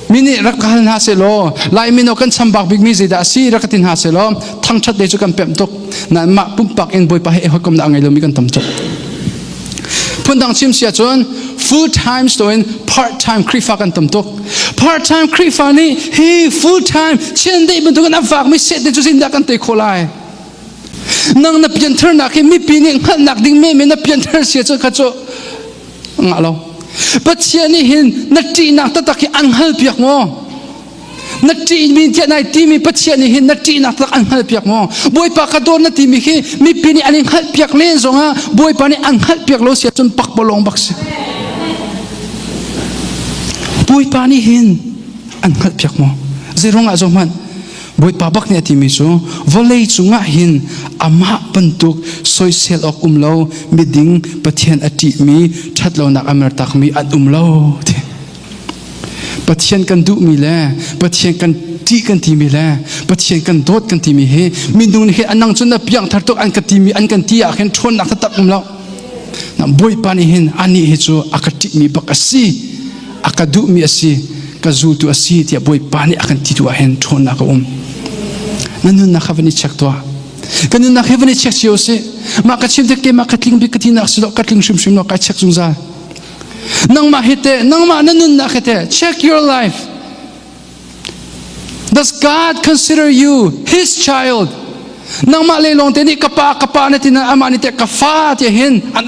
mini rakal ha se lo lai mino kan chambak big mi zida si rakatin ha se lo thang chat de chu kan pem tok na ma pumpak in boy pa he hokom na angai lo mi kan tam chok phundang chim sia chon full time stoin part time krifa kan tam tok part time krifa ni he full time chen de buntu kan afak mi set de chu sin da kan te kholai nang na pian thar na ke mi pi ni khan nak ding me na pian thar sia chu kha chu ngalo pathian ni hin na ti nak ta tak an hal piak mo na ti mi tia nai ti mi pathian ni hin na ti nak tak an hal piak mo boy pa ka don na ti mi khi mi pi ni an hal piak len zonga boy pa ni an hal piak lo sia chun pak bolong bak se boy pa ni hin an hal piak mo zerong a zo man boy pa bak ni ti mi chu volei chunga hin ama pantuk soi sel ok umlo miding pathian ati mi thatlo nak amar tak mi at umlo pathian kan du mi le pathian kan ti mi le pathian kan dot kan ti mi he mindung ni he anang chun na piang thar tok an ka ti mi an kan ti a khen thon nak tak umlo na boy pa ni hin ani he chu akati mi bakasi akadu mi asi ka zu tu asi ti boy pa ni akan ti tu a hen thon nak nanun na khavani chak to kanun na khavani chak chiose ma ka chim de ke ma katling bi katina silo katling shum shum no ka chak zungza nang ma hete nang ma nanun na khete check your life. Does God consider you his child? Nang ma le long te ni kapa na tina ama ni te kafa te hin an